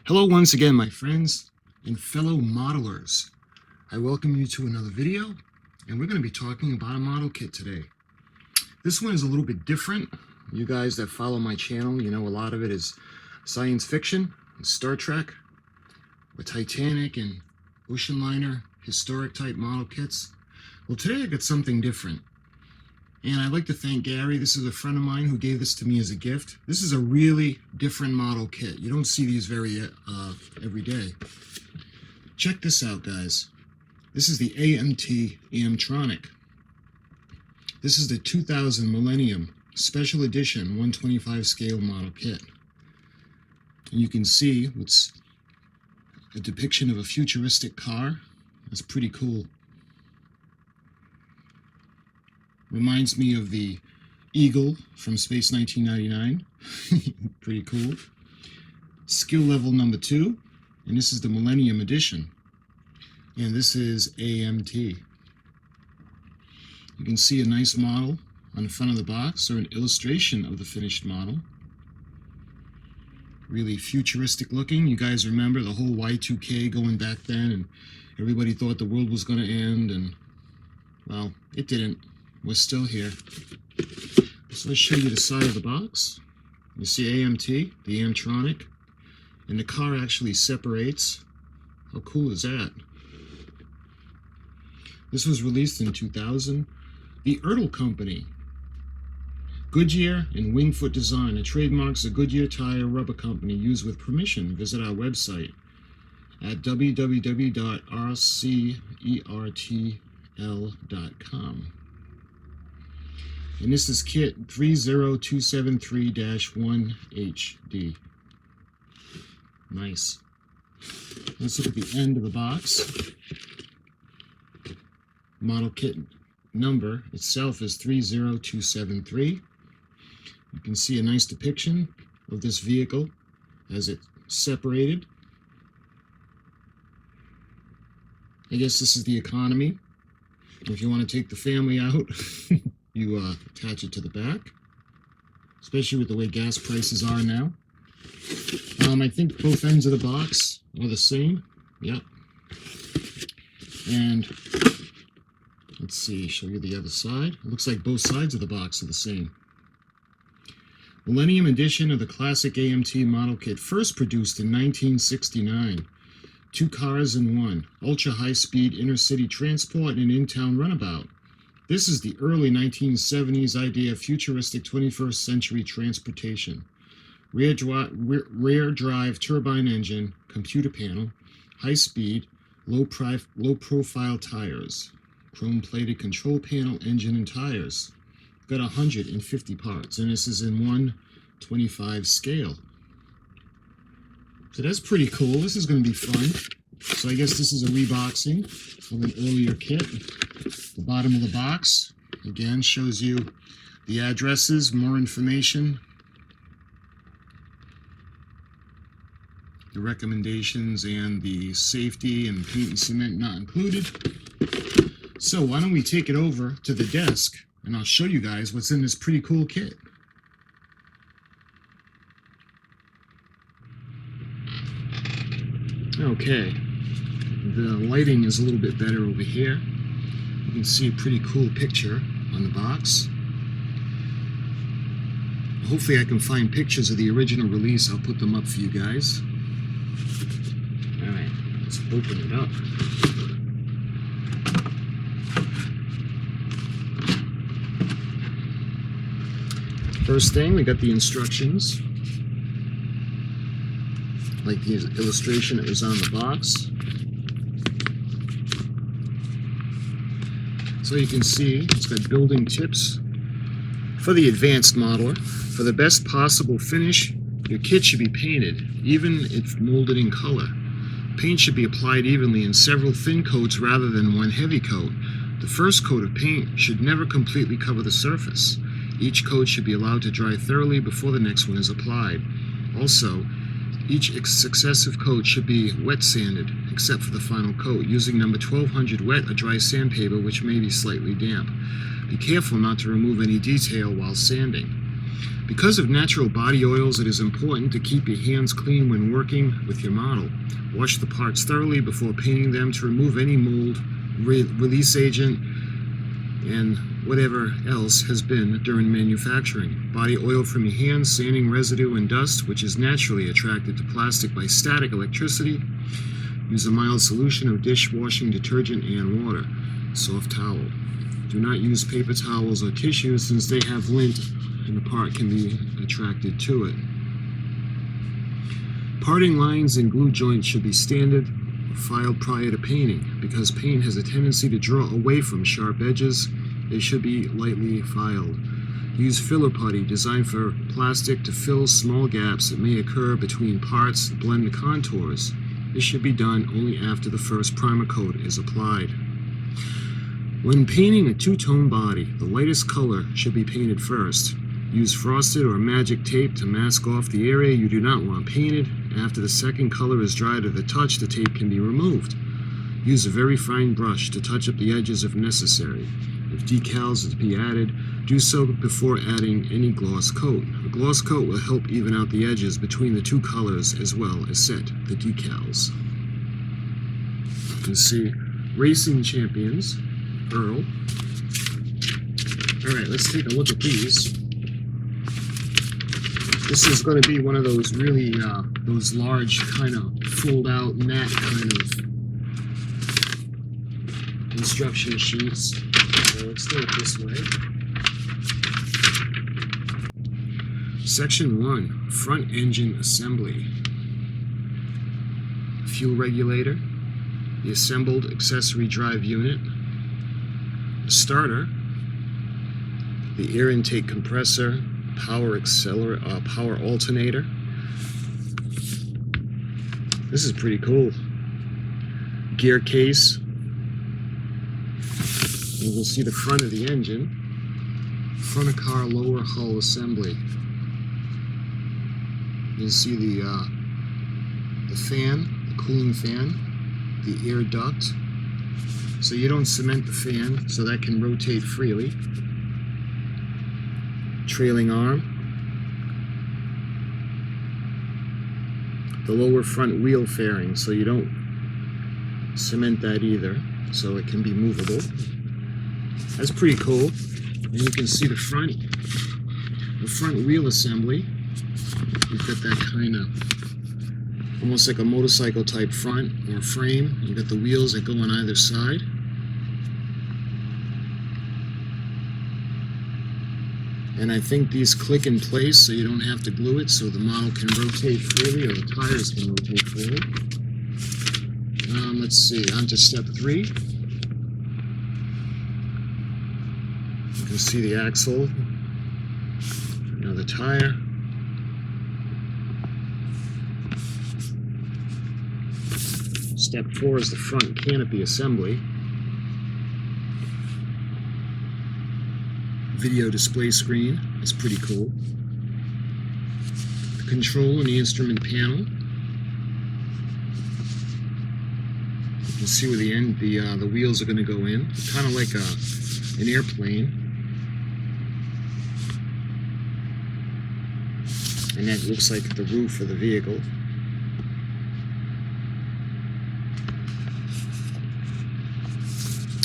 Hello once again, my friends and fellow modelers. I welcome you to another video, and we're going to be talking about a model kit today. This one is a little bit different. You guys that follow my channel, you know a lot of it is science fiction, and Star Trek, with Titanic and ocean liner, historic type model kits. Well, today I got something different. And I'd like to thank Gary. This is a friend of mine who gave this to me as a gift. This is a really different model kit. You don't see these very every day. Check this out, guys. This is the AMT AMTRONIC. This is the 2000 Millennium Special Edition 125 scale model kit. And you can see it's a depiction of a futuristic car. That's pretty cool. Reminds me of the Eagle from Space 1999. Pretty cool. Skill level number 2. And this is the Millennium Edition. And this is AMT. You can see a nice model on the front of the box, or an illustration of the finished model. Really futuristic looking. You guys remember the whole Y2K going back then, and everybody thought the world was going to end, and well, it didn't. We're still here. So let's show you the side of the box. You see AMT, the AMTRONIC, and the car actually separates. How cool is that? This was released in 2000. The Ertl Company, Goodyear and Wingfoot Design, a trademarks of Goodyear Tire Rubber Company, used with permission. Visit our website at www.rcertl.com. And this is kit 30273-1HD. Nice. Let's look at the end of the box. Model kit number itself is 30273. You can see a nice depiction of this vehicle as it's separated. I guess this is the economy. If you want to take the family out, you attach it to the back, especially with the way gas prices are now. I think both ends of the box are the same. Yep. And let's see, show you the other side. It looks like both sides of the box are the same. Millennium Edition of the classic AMT model kit, first produced in 1969. 2 cars in one, ultra high-speed inner-city transport and in-town runabout. This is the early 1970s idea of futuristic 21st century transportation. Rear drive turbine engine, computer panel, high speed, low profile tires, chrome plated control panel, engine and tires. Got 150 parts, and this is in 125 scale. So that's pretty cool. This is going to be fun. So I guess this is a reboxing of an earlier kit. The bottom of the box, again, shows you the addresses, more information, the recommendations, and the safety and paint and cement not included. So why don't we take it over to the desk, and I'll show you guys what's in this pretty cool kit. Okay, the lighting is a little bit better over here. You can see a pretty cool picture on the box. Hopefully I can find pictures of the original release. I'll put them up for you guys. Alright, let's open it up. First thing, we got the instructions. Like the illustration that was on the box. So you can see it's got building tips for the advanced modeler. For the best possible finish, your kit should be painted, even if molded in color. Paint should be applied evenly in several thin coats rather than one heavy coat. The first coat of paint should never completely cover the surface. Each coat should be allowed to dry thoroughly before the next one is applied. Also, each successive coat should be wet sanded, except for the final coat, using number 1200 wet or dry sandpaper, which may be slightly damp. Be careful not to remove any detail while sanding. Because of natural body oils, it is important to keep your hands clean when working with your model. Wash the parts thoroughly before painting them to remove any mold, release agent, and whatever else has been during manufacturing. Body oil from your hands, sanding residue and dust, which is naturally attracted to plastic by static electricity. Use a mild solution of dishwashing detergent and water. Soft towel. Do not use paper towels or tissues since they have lint and the part can be attracted to it. Parting lines and glue joints should be standard or filed prior to painting. Because paint has a tendency to draw away from sharp edges, they should be lightly filed. Use filler putty designed for plastic to fill small gaps that may occur between parts, blend the contours. This should be done only after the first primer coat is applied. When painting a two-tone body, the lightest color should be painted first. Use frosted or magic tape to mask off the area you do not want painted. After the second color is dry to the touch, the tape can be removed. Use a very fine brush to touch up the edges if necessary. If decals are to be added, do so before adding any gloss coat. A gloss coat will help even out the edges between the two colors as well as set the decals. You can see Racing Champions, Earl. Alright, let's take a look at these. This is going to be one of those really, those large kind of fold-out matte kind of instruction sheets. So let's do it this way. Section 1, Front Engine Assembly. Fuel regulator, the assembled accessory drive unit, the starter, the air intake compressor, power alternator. This is pretty cool. Gear case. You will see the front of the engine. Front of car lower hull assembly. You see the fan, the cooling fan, the air duct. So you don't cement the fan, so that can rotate freely. Trailing arm. The lower front wheel fairing, so you don't cement that either, so it can be movable. That's pretty cool. And you can see the front wheel assembly. You've got that kind of almost like a motorcycle type front or frame. You've got the wheels that go on either side. And I think these click in place so you don't have to glue it, so the model can rotate freely, or the tires can rotate freely. Let's see, on to step 3. You can see the axle, the tire. Step 4 is the front canopy assembly. Video display screen. It's pretty cool. The control and the instrument panel. You can see where the wheels are going to go in. Kind of like an airplane. And that looks like the roof of the vehicle.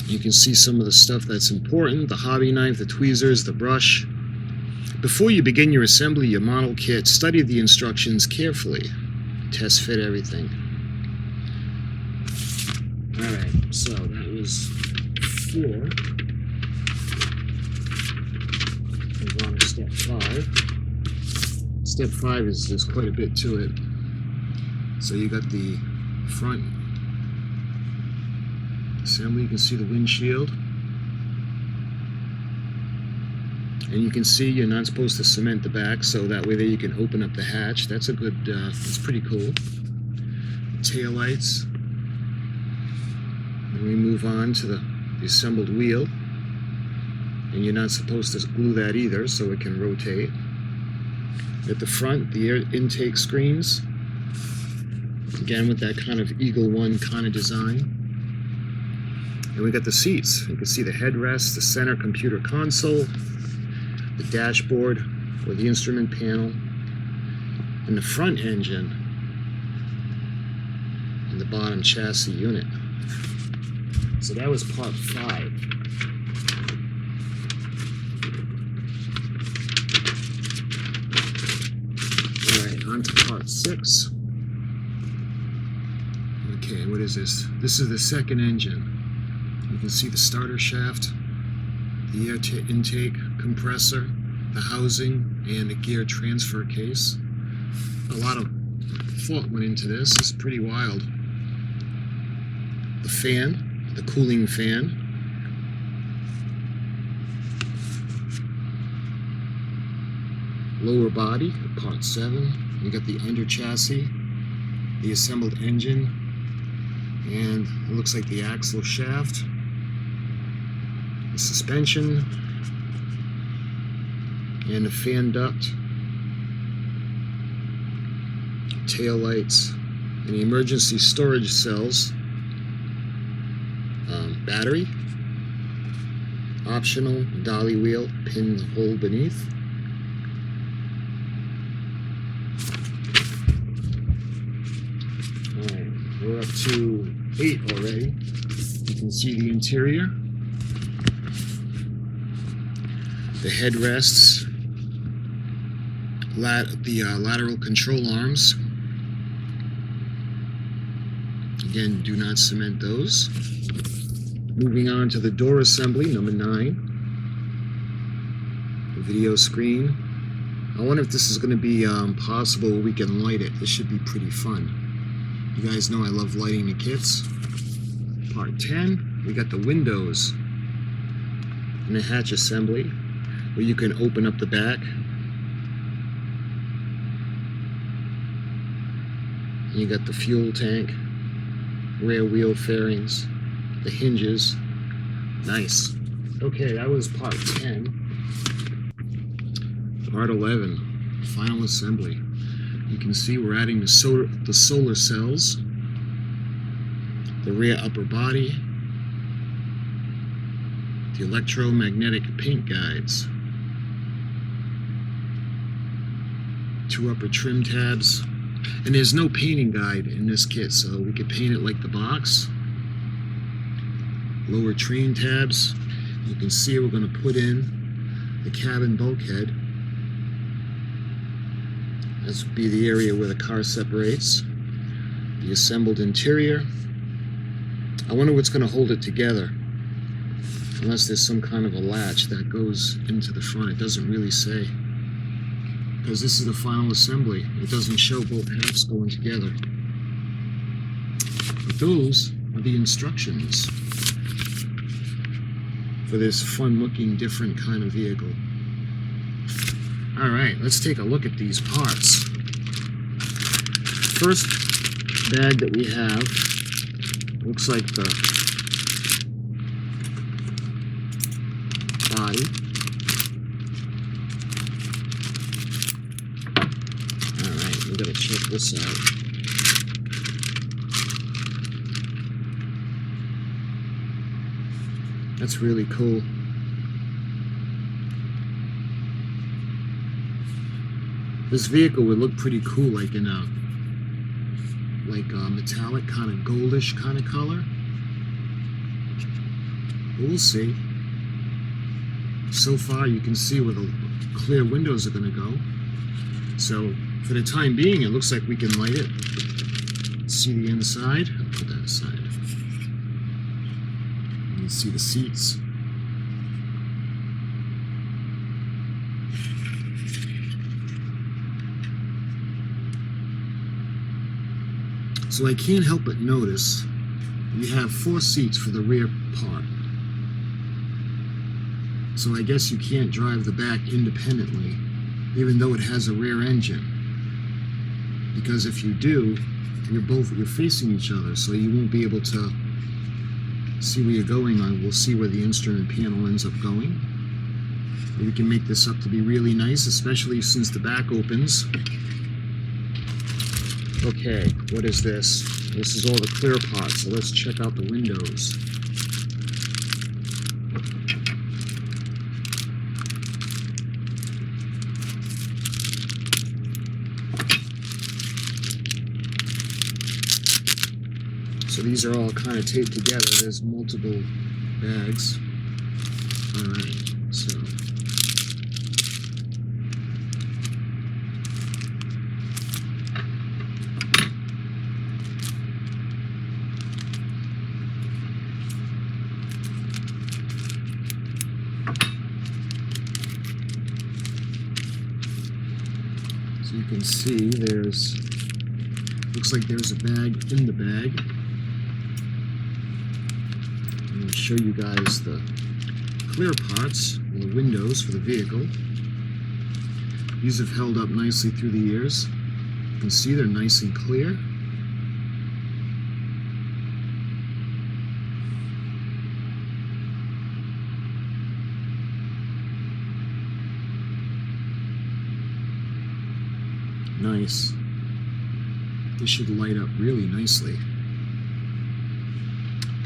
You can see some of the stuff that's important, the hobby knife, the tweezers, the brush. Before you begin your assembly, your model kit, study the instructions carefully. Test fit everything. Alright, so that was 4. Move on to step 5. Step 5 is there's quite a bit to it. So you got the front assembly, you can see the windshield, and you can see you're not supposed to cement the back, so that way there you can open up the hatch. That's a good, that's pretty cool. Tail lights. And we move on to the assembled wheel, and you're not supposed to glue that either, so it can rotate. At the front, the air intake screens, again with that kind of Eagle One kind of design. And we got the seats. You can see the headrest, the center computer console, the dashboard, for the instrument panel, and the front engine and the bottom chassis unit. So that was part 5. Alright, on to part 6. Okay, what is this? This is the second engine. You can see the starter shaft, the air intake compressor, the housing, and the gear transfer case. A lot of thought went into this. It's pretty wild. The fan, the cooling fan. Lower body, part 7. You got the under chassis, the assembled engine, and it looks like the axle shaft, the suspension, and the fan duct, tail lights, and the emergency storage cells, battery, optional dolly wheel, pin hole beneath. Alright, we're up to 8 already. You can see the interior, the headrests, the lateral control arms. Again, do not cement those. Moving on to the door assembly, number 9. The video screen. I wonder if this is going to be possible we can light it. This should be pretty fun. You guys know I love lighting the kits. Part 10, we got the windows and the hatch assembly, where you can open up the back. And you got the fuel tank, rear wheel fairings, the hinges. Nice. Okay, that was part 10. Part 11, final assembly. You can see we're adding the solar cells, the rear upper body, the electromagnetic paint guides, 2 upper trim tabs, and there's no painting guide in this kit, so we could paint it like the box. Lower train tabs. You can see we're going to put in the cabin bulkhead. This would be the area where the car separates. The assembled interior. I wonder what's going to hold it together. Unless there's some kind of a latch that goes into the front. It doesn't really say. Because this is the final assembly. It doesn't show both halves going together. But those are the instructions for this fun-looking, different kind of vehicle. Alright, let's take a look at these parts. First bag that we have looks like the body. Alright, we're going to check this out. That's really cool. This vehicle would look pretty cool, like in a metallic kind of goldish kind of color. We'll see. So far, you can see where the clear windows are going to go. So for the time being, it looks like we can light it. See the inside. I'll put that aside. You can see the seats. So I can't help but notice we have 4 seats for the rear part. So I guess you can't drive the back independently, even though it has a rear engine. Because if you do, you're facing each other, so you won't be able to see where you're going on. We'll see where the instrument panel ends up going. We can make this up to be really nice, especially since the back opens. Okay, what is this? This is all the clear parts, so let's check out the windows. these are all kind of taped together. There's multiple bags. All right, so you can see looks like there's a bag in the bag. I'm going to show you guys the clear parts, the windows for the vehicle. These have held up nicely through the years. You can see they're nice and clear. Nice. This should light up really nicely.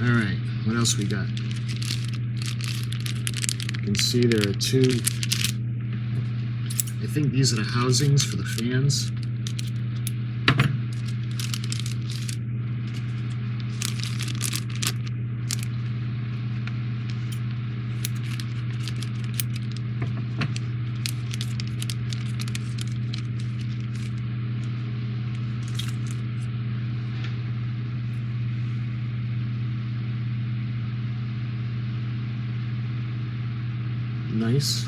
All right, what else we got? You can see there are two, I think these are the housings for the fans. Nice.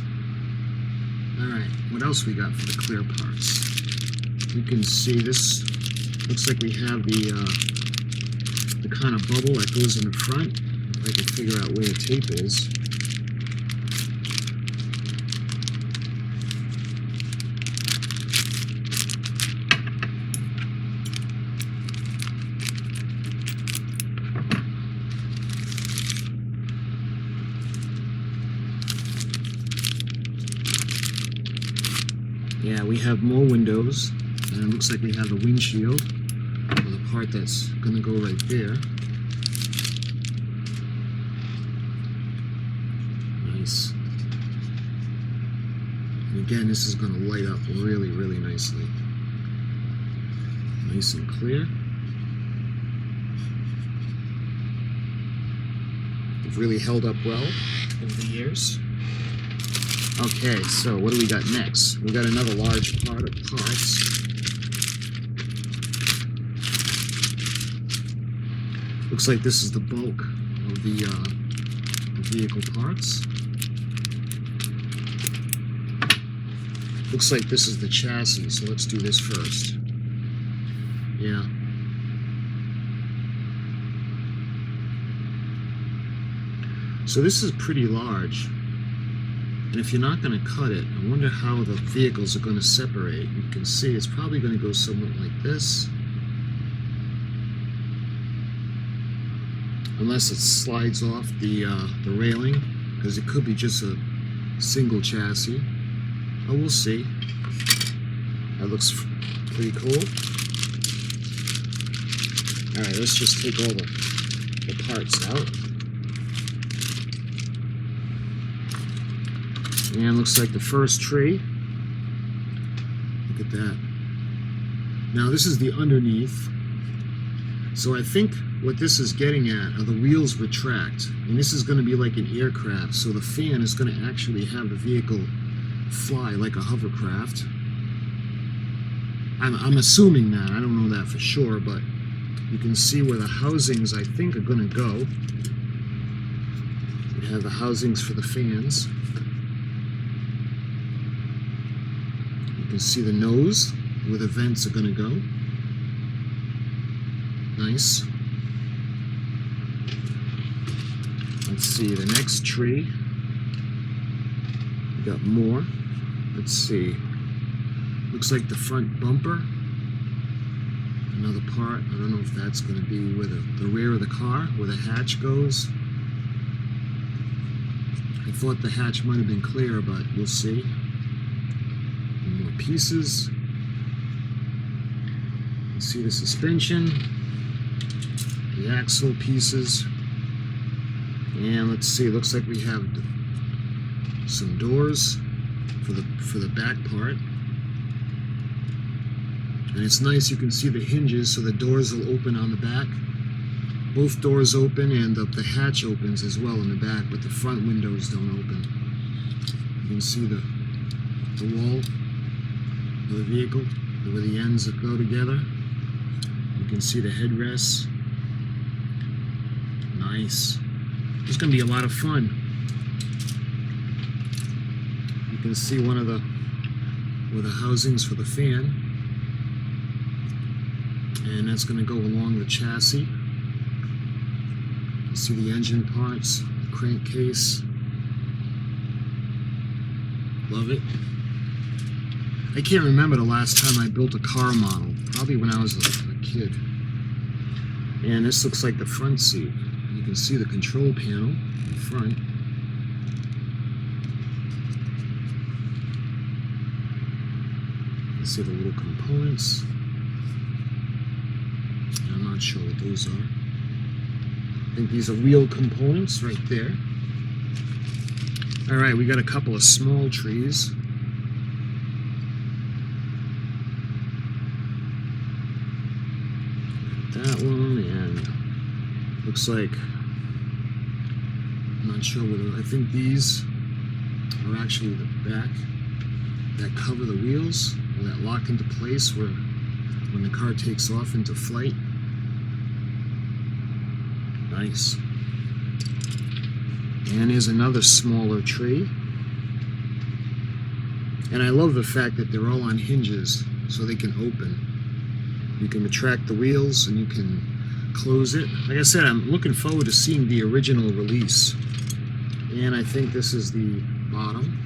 All right, what else we got for the clear parts? You can see this looks like we have the kind of bubble that goes in the front. If I can figure out where the tape is. Yeah, we have more windows, and it looks like we have a windshield with a part that's going to go right there. Nice. And again, this is going to light up really, really nicely. Nice and clear. They've really held up well over the years. Okay, so what do we got next? We got another large part of parts. Looks like this is the bulk of the vehicle parts. Looks like this is the chassis, so let's do this first. Yeah. So this is pretty large. And if you're not going to cut it, I wonder how the vehicles are going to separate. You can see it's probably going to go somewhat like this. Unless it slides off the railing, because it could be just a single chassis. Oh, we'll see. That looks pretty cool. Alright, let's just take all the parts out. And looks like the first tree. Look at that. Now this is the underneath. So I think what this is getting at are the wheels retract. And this is going to be like an aircraft. So the fan is going to actually have the vehicle fly like a hovercraft. I'm assuming that. I don't know that for sure, but you can see where the housings I think are going to go. We have the housings for the fans. You can see the nose where the vents are going to go. Nice. Let's see the next tree. We got more. Let's see. Looks like the front bumper. Another part. I don't know if that's going to be where the rear of the car, where the hatch goes. I thought the hatch might have been clear, but we'll see. More pieces. You see the suspension, the axle pieces, and let's see. It looks like we have some doors for the back part, and it's nice. You can see the hinges, so the doors will open on the back. Both doors open, and the hatch opens as well in the back, but the front windows don't open. You can see the wall of the vehicle, where the ends go together. You can see the headrests. Nice. It's going to be a lot of fun. You can see one of the housings for the fan, and that's going to go along the chassis. You see the engine parts, crankcase. Love it. I can't remember the last time I built a car model. Probably when I was a kid. And this looks like the front seat. You can see the control panel in front. You can see the little components. I'm not sure what those are. I think these are wheel components right there. Alright, we got a couple of small trees. That one, and looks like, I'm not sure what, I think these are actually the back that cover the wheels, or that lock into place where when the car takes off into flight. Nice. And here's another smaller tree. And I love the fact that they're all on hinges so they can open. You can retract the wheels and you can close it. Like I said, I'm looking forward to seeing the original release. And I think this is the bottom.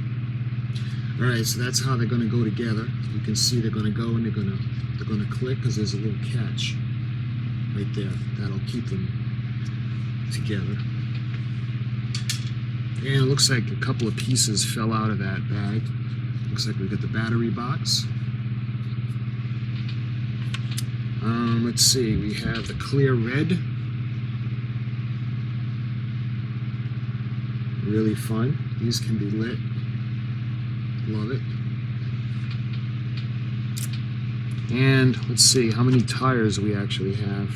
Alright, so that's how they're going to go together. You can see they're going to go and they're going to click because there's a little catch right there. That'll keep them together. And it looks like a couple of pieces fell out of that bag. Looks like we got the battery box. Let's see, we have the clear red. Really fun. These can be lit. Love it. And let's see how many tires we actually have.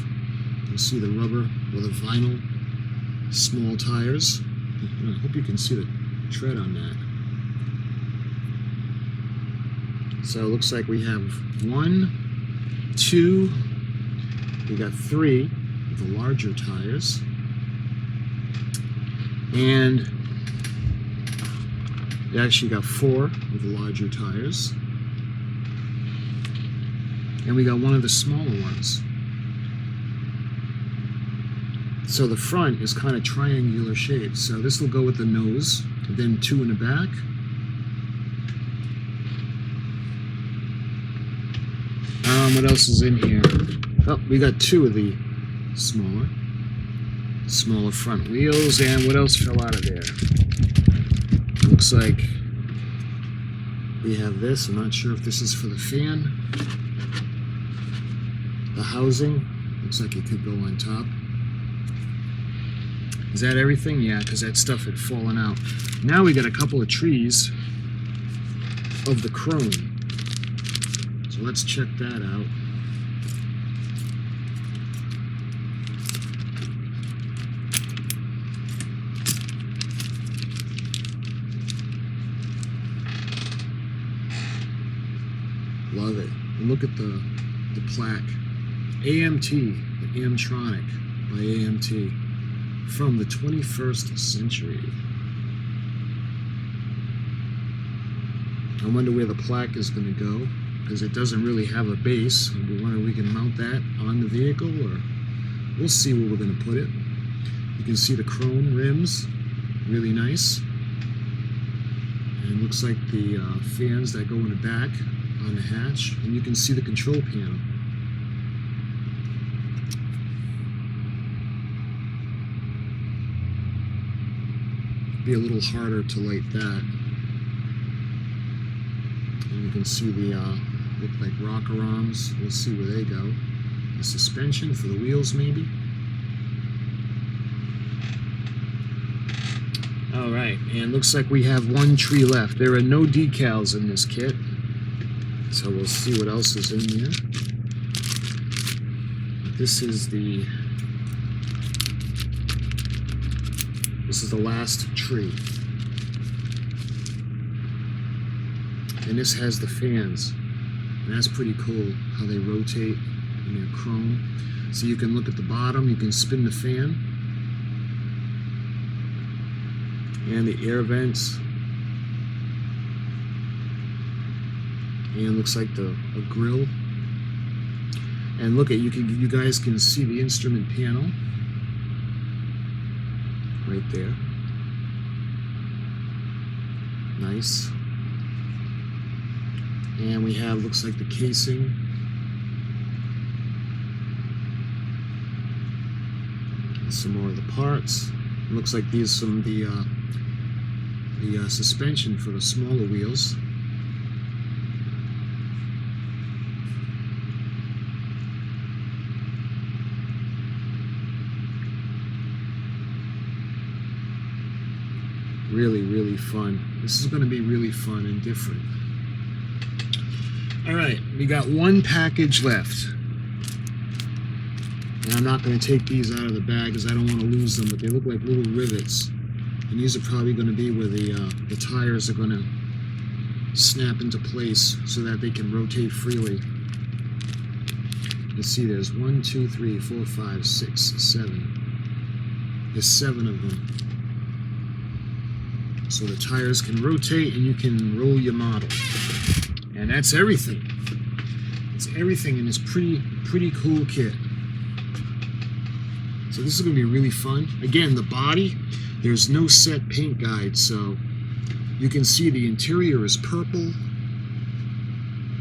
You see the rubber or the vinyl small tires. I hope you can see the tread on that. So it looks like we have 1, 2, we got 3 of the larger tires, and we actually got 4 of the larger tires, and we got 1 of the smaller ones. So the front is kind of triangular shaped. So this will go with the nose, and then 2 in the back. What else is in here? Oh, we got 2 of the smaller front wheels. And what else fell out of there? Looks like we have this. I'm not sure if this is for the fan. The housing. Looks like it could go on top. Is that everything? Yeah, because that stuff had fallen out. Now we got a couple of trees of the chrome. So let's check that out. Love it. And look at the plaque. AMT, the AMTRONIC by AMT. From the 21st century. I wonder where the plaque is going to go, because it doesn't really have a base. We wonder if we can mount that on the vehicle, or we'll see where we're going to put it. You can see the chrome rims, really nice. And it looks like the fans that go in the back on the hatch, and you can see the control panel. Be a little harder to light that. And you can see the look like rocker arms. We'll see where they go. The suspension for the wheels, maybe. All right, and looks like we have 1 tree left. There are no decals in this kit, so we'll see what else is in here. This is the This is the last tree. And this has the fans. And that's pretty cool how they rotate in their chrome. So you can look at the bottom, you can spin the fan. And the air vents. And looks like a grill. And look at, you guys can see the instrument panel right there. Nice. And we have, looks like the casing. And some more of the parts. It looks like these some of the suspension for the smaller wheels. Really, really fun. This is going to be really fun and different. All right, we got one package left. And I'm not going to take these out of the bag because I don't want to lose them, but they look like little rivets. And these are probably going to be where the tires are going to snap into place so that they can rotate freely. Let's see, there's 1, 2, 3, 4, 5, 6, 7. There's 7 of them. So the tires can rotate and you can roll your model. And that's everything. It's everything in this pretty cool kit. So this is going to be really fun. Again, the body, there's no set paint guide, so you can see the interior is purple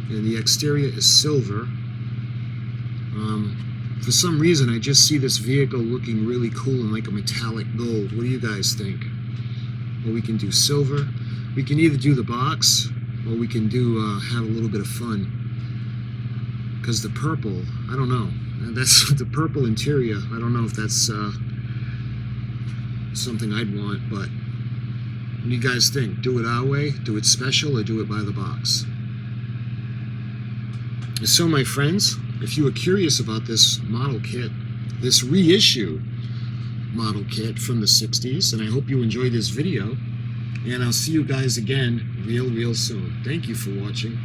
and the exterior is silver. For some reason, I just see this vehicle looking really cool in like a metallic gold. What do you guys think? Well, we can do silver. We can either do the box, or we can do have a little bit of fun. Because the purple, I don't know. That's the purple interior. I don't know if that's something I'd want, but what do you guys think? Do it our way, do it special, or do it by the box? So, my friends, if you are curious about this model kit, this reissue model kit from the 60s, and I hope you enjoyed this video, and I'll see you guys again real soon. Thank you for watching.